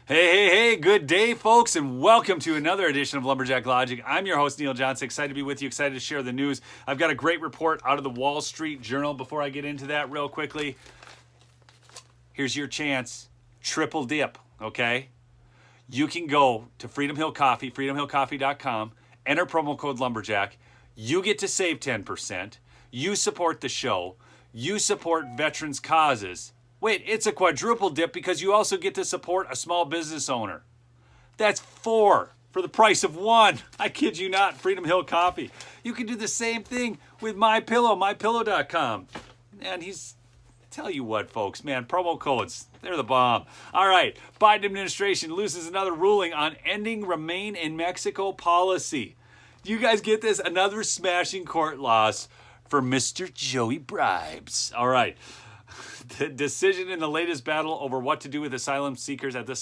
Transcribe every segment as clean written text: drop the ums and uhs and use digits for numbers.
Hey, good day, folks, and welcome to another edition of Lumberjack Logic. I'm your host, Neil Johnson. Excited to be with you, excited to share the news. I've got a great report out of the Wall Street Journal. Before I get into that real quickly, here's your chance. Triple dip, okay? You can go to Freedom Hill Coffee, freedomhillcoffee.com, enter promo code Lumberjack. You get to save 10%. You support the show. You support veterans' causes. Wait, it's a quadruple dip because you also get to support a small business owner. That's 4 for the price of 1. I kid you not, Freedom Hill Coffee. You can do the same thing with MyPillow, mypillow.com. And tell you what, folks, man, promo codes, they're the bomb. All right, Biden administration loses another ruling on ending Remain in Mexico policy. Do you guys get this? Another smashing court loss for Mr. Joey Bribes. All right. The decision in the latest battle over what to do with asylum seekers at the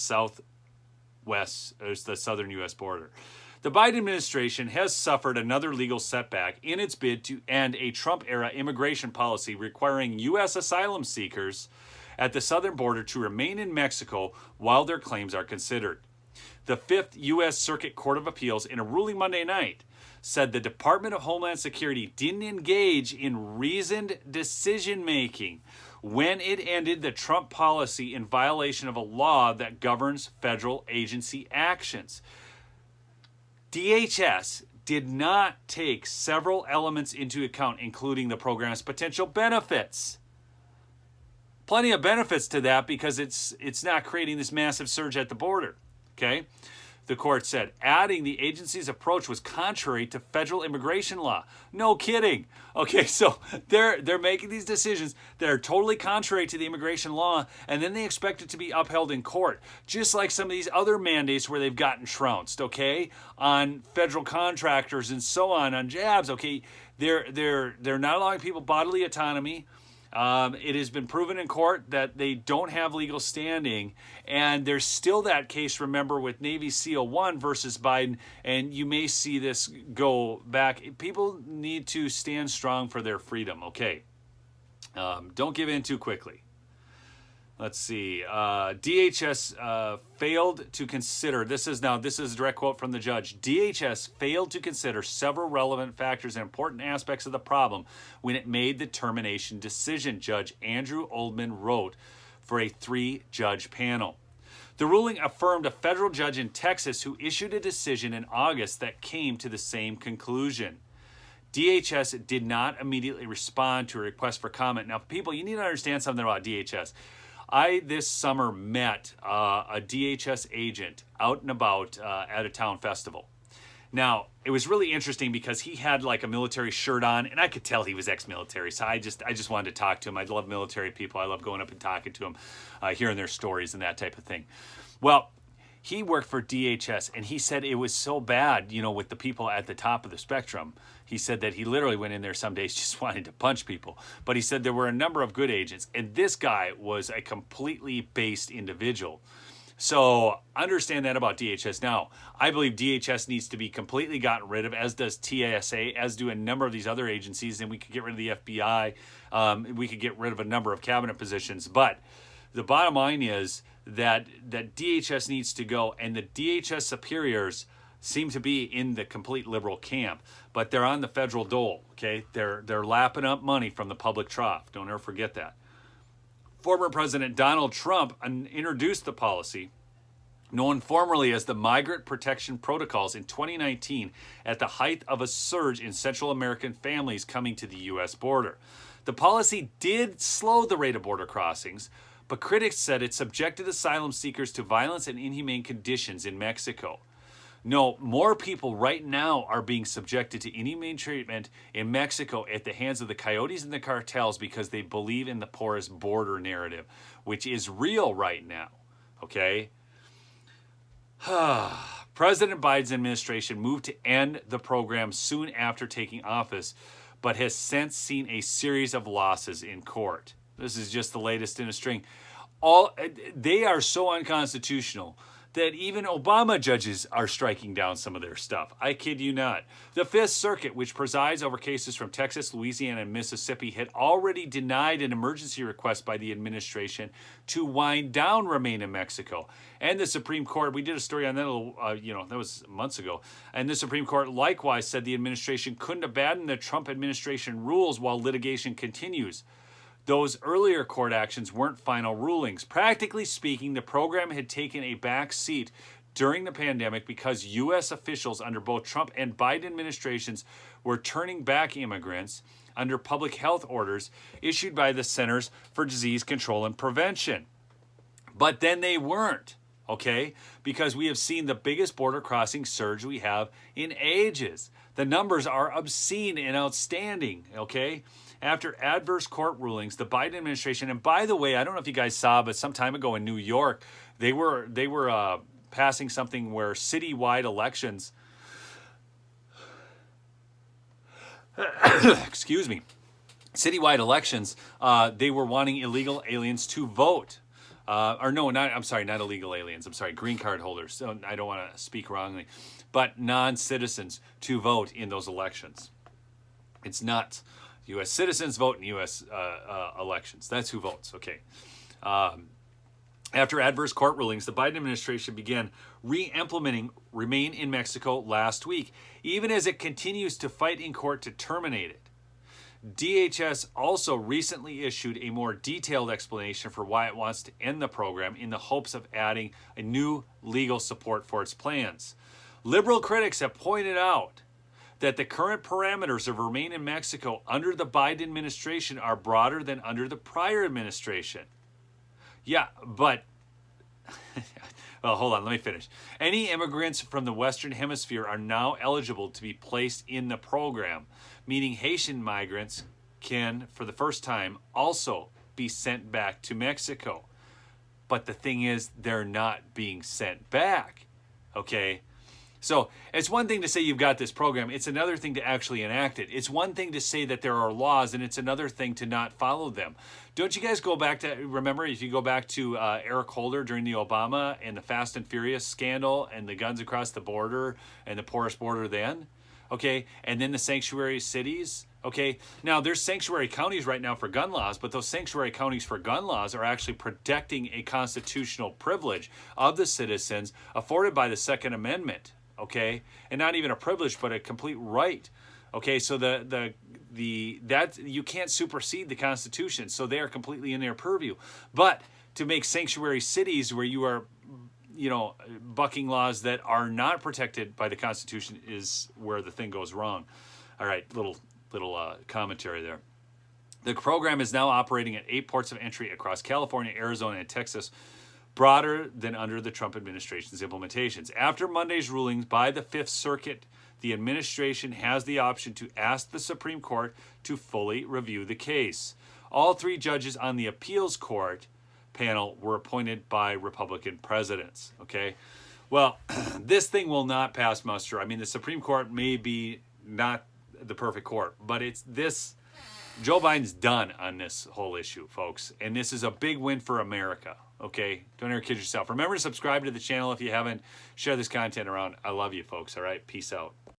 the southern U.S. border. The Biden administration has suffered another legal setback in its bid to end a Trump-era immigration policy requiring U.S. asylum seekers at the southern border to remain in Mexico while their claims are considered. The Fifth U.S. Circuit Court of Appeals, in a ruling Monday night, said the Department of Homeland Security didn't engage in reasoned decision-making when it ended the Trump policy in violation of a law that governs federal agency actions. DHS did not take several elements into account, including the program's potential benefits. Plenty of benefits to that because it's not creating this massive surge at the border, okay? The court said adding the agency's approach was contrary to federal immigration law. No kidding. Okay, so they're making these decisions that are totally contrary to the immigration law, and then they expect it to be upheld in court, just like some of these other mandates where they've gotten trounced, okay, on federal contractors and so on jabs, okay. They're not allowing people bodily autonomy. It has been proven in court that they don't have legal standing, and there's still that case, remember, with Navy SEAL 1 versus Biden, and you may see this go back. People need to stand strong for their freedom, okay? Don't give in too quickly. Let's see. DHS failed to consider, this is a direct quote from the judge, DHS failed to consider several relevant factors and important aspects of the problem when it made the termination decision, Judge Andrew Oldman wrote for a 3-judge panel. The ruling affirmed a federal judge in Texas who issued a decision in August that came to the same conclusion. DHS did not immediately respond to a request for comment. Now, people, you need to understand something about DHS. I, this summer, met a DHS agent out and about at a town festival. Now, it was really interesting because he had like a military shirt on, and I could tell he was ex-military, so I just wanted to talk to him. I love military people. I love going up and talking to them, hearing their stories and that type of thing. Well, he worked for DHS, and he said it was so bad, with the people at the top of the spectrum. He said that he literally went in there some days just wanting to punch people. But he said there were a number of good agents, and this guy was a completely based individual. So understand that about DHS. Now, I believe DHS needs to be completely gotten rid of, as does TSA, as do a number of these other agencies, and we could get rid of the FBI. We could get rid of a number of cabinet positions. But the bottom line is that DHS needs to go, and the DHS superiors seem to be in the complete liberal camp, but they're on the federal dole, okay? They're lapping up money from the public trough. Don't ever forget that. Former President Donald Trump introduced the policy, known formerly as the Migrant Protection Protocols, in 2019 at the height of a surge in Central American families coming to the U.S. border. The policy did slow the rate of border crossings, but critics said it subjected asylum seekers to violence and inhumane conditions in Mexico. No, more people right now are being subjected to inhumane treatment in Mexico at the hands of the coyotes and the cartels because they believe in the porous border narrative, which is real right now, okay? President Biden's administration moved to end the program soon after taking office, but has since seen a series of losses in court. This is just the latest in a string. They are so unconstitutional that even Obama judges are striking down some of their stuff. I kid you not. The Fifth Circuit, which presides over cases from Texas, Louisiana, and Mississippi, had already denied an emergency request by the administration to wind down Remain in Mexico. And the Supreme Court, we did a story on that, that was months ago. And the Supreme Court likewise said the administration couldn't abandon the Trump administration rules while litigation continues. Those earlier court actions weren't final rulings. Practically speaking, the program had taken a back seat during the pandemic because U.S. officials under both Trump and Biden administrations were turning back immigrants under public health orders issued by the Centers for Disease Control and Prevention. But then they weren't, okay? Because we have seen the biggest border crossing surge we have in ages. The numbers are obscene and outstanding, okay? After adverse court rulings, the Biden administration, and by the way, I don't know if you guys saw, but some time ago in New York, they were passing something where citywide elections, excuse me, citywide elections, they were wanting illegal aliens to vote. Not illegal aliens. I'm sorry, green card holders. So I don't want to speak wrongly, but non-citizens to vote in those elections. It's nuts. U.S. citizens vote in U.S. Elections. That's who votes. Okay. After adverse court rulings, the Biden administration began re-implementing Remain in Mexico last week, even as it continues to fight in court to terminate it. DHS also recently issued a more detailed explanation for why it wants to end the program in the hopes of adding a new legal support for its plans. Liberal critics have pointed out that the current parameters of Remain in Mexico under the Biden administration are broader than under the prior administration. Yeah, but, well, hold on, let me finish. Any immigrants from the Western Hemisphere are now eligible to be placed in the program, meaning Haitian migrants can, for the first time, also be sent back to Mexico. But the thing is, they're not being sent back, okay? So it's one thing to say you've got this program. It's another thing to actually enact it. It's one thing to say that there are laws, and it's another thing to not follow them. Don't you guys go back to, remember, if you go back to Eric Holder during the Obama and the Fast and Furious scandal and the guns across the border and the porous border then, okay, and then the sanctuary cities, okay. Now, there's sanctuary counties right now for gun laws, but those sanctuary counties for gun laws are actually protecting a constitutional privilege of the citizens afforded by the Second Amendment. Okay, and not even a privilege, but a complete right. Okay, so that you can't supersede the Constitution, so they are completely in their purview. But to make sanctuary cities where you are, bucking laws that are not protected by the Constitution is where the thing goes wrong. All right, little commentary there. The program is now operating at 8 ports of entry across California, Arizona, and Texas, broader than under the Trump administration's implementations. After Monday's rulings by the Fifth Circuit, the administration has the option to ask the Supreme Court to fully review the case. All 3 judges on the appeals court panel were appointed by Republican presidents, okay? Well, this thing will not pass muster. I mean, the Supreme Court may be not the perfect court, but it's this. Joe Biden's done on this whole issue, folks, and this is a big win for America, okay? Don't ever kid yourself. Remember to subscribe to the channel if you haven't. Share this content around. I love you, folks, all right? Peace out.